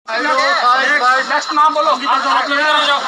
नेक्स्ट नाम बोलो। आप लोग इधर आ जाओ।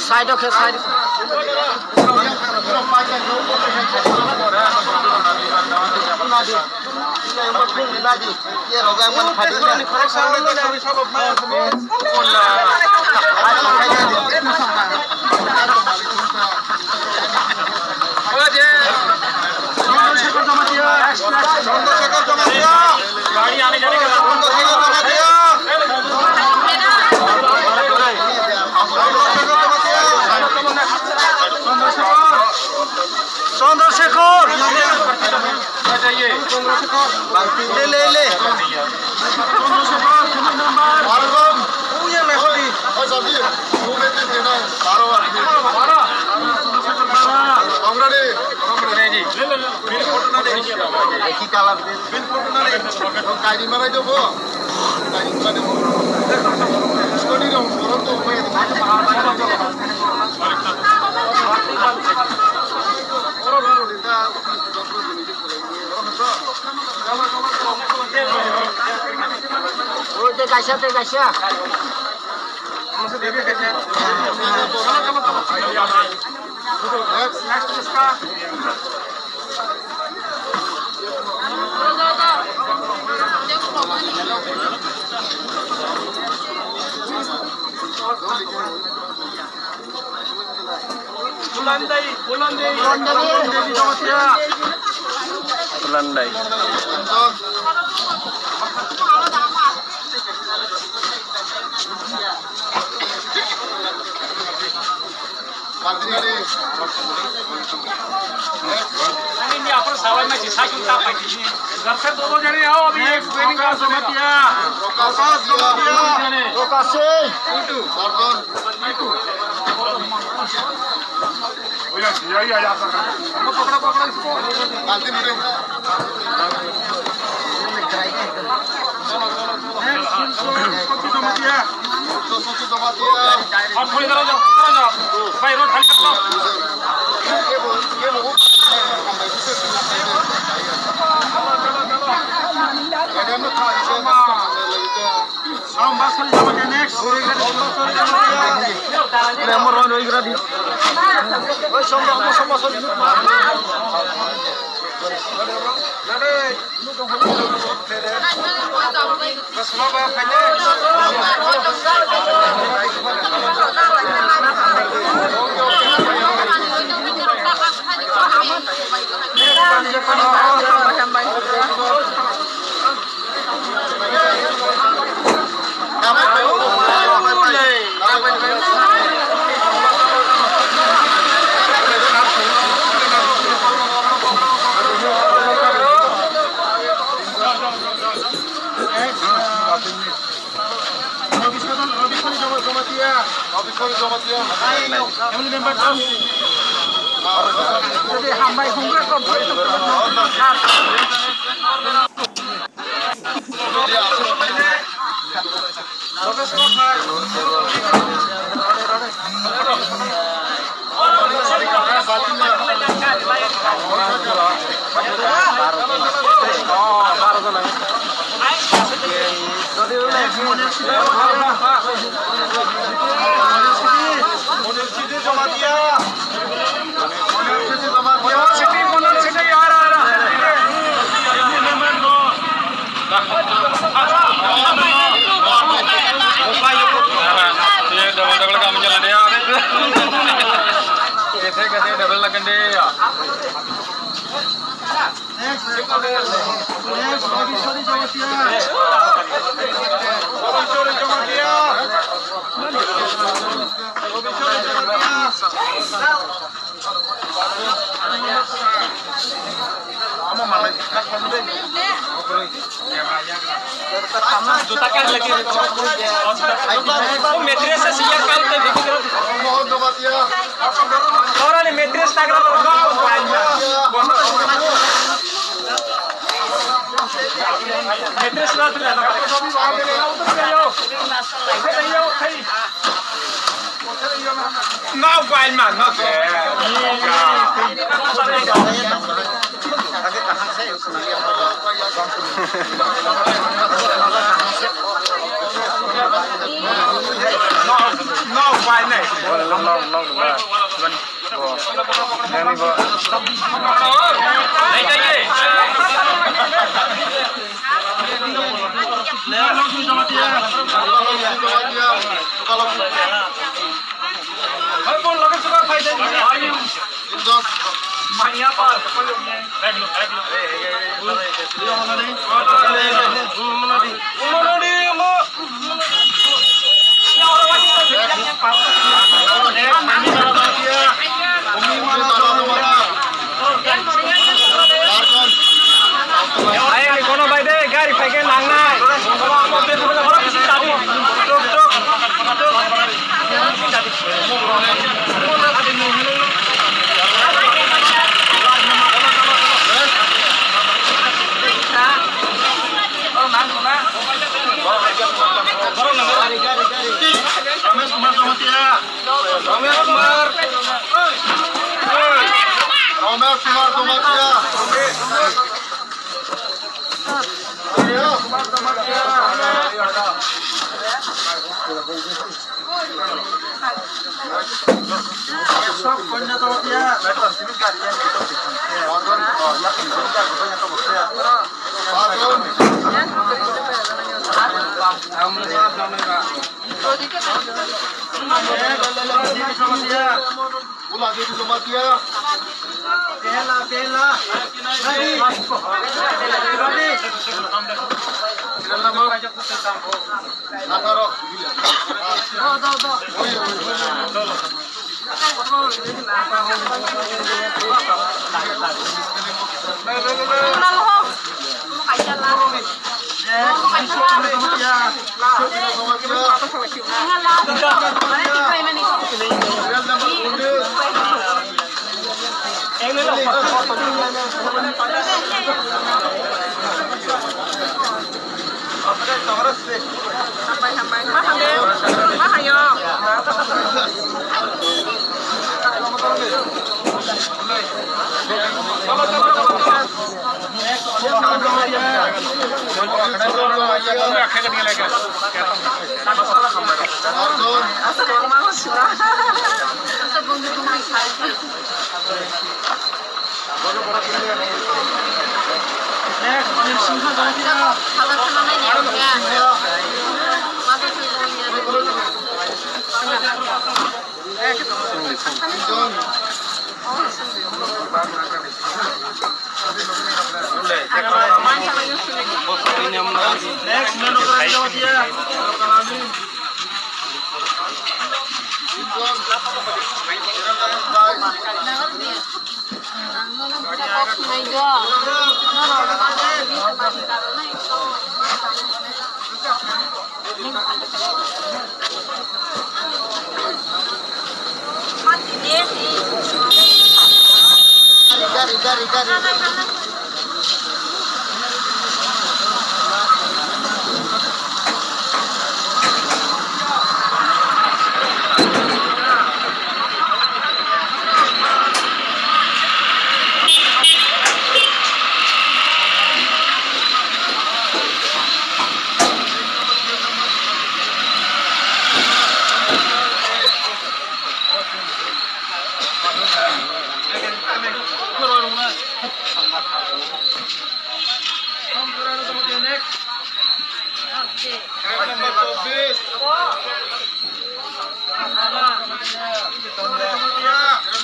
साइड ओके साइड ये रोगा मन फाड़ी गाड़ी आने जाने का चंद्रशेखर ले ले कैसा नहीं अपन सवाल में जिसा क्यों ता पाई घर से दो जने आओ अभी एक ट्रेनिंग का समतिया रोकासे टू बर्दन ओया यही आ जाता है पकड़ा इसको बाल्टी में और थोड़ी इधर आ जाओ भाई रोड खाली कर लो gede ya. Juta kan lagi. Oh, mattress siap kali tadi. Orang ni mattress tak kena bawa. Mattress lah tu dah. Mau kain man, mau no kain ni.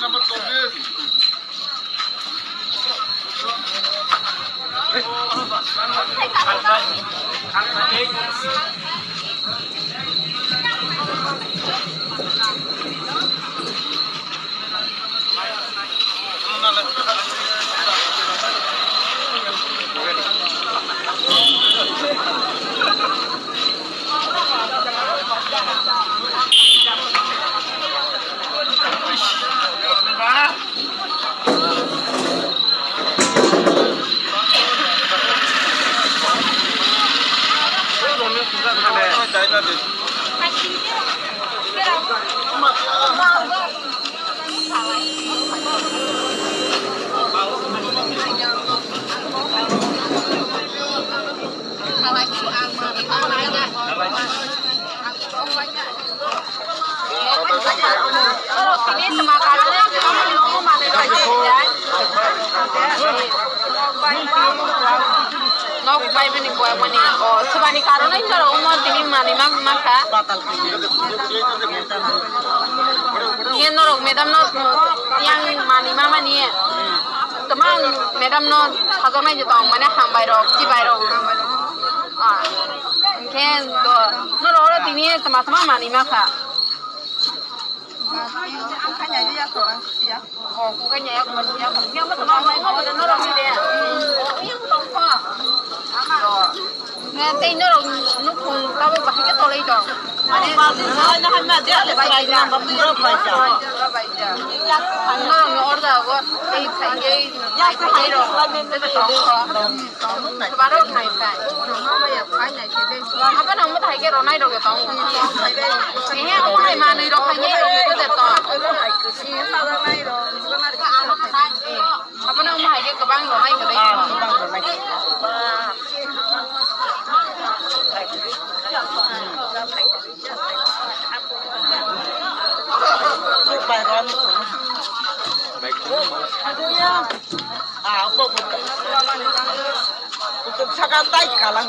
Nomor 12. Sebani karena itu orang umur tinggi mani maka. Ini orang medam not yang mani mama ni. Teman medam not hazor mai jatong mana hambai rok, cibai rok. Mungkin tu orang tinggi sama-sama mani maka. Oh, bukannya ya, yang betul orang orang orang ni dia. Yang tongkol. Nanti ini orang nukung tahu bahaya tolong itu. Mana hanya dia le baik dia, berapa baca. Orang orang aku, ini orang itu tongkol. Baru naik kan. Apa nama tu hanya orang itu tongkol. Ini apa mana itu hanya orang itu tongkol. Apa nama hanya kebang orang itu. Untuk sakatai kalang.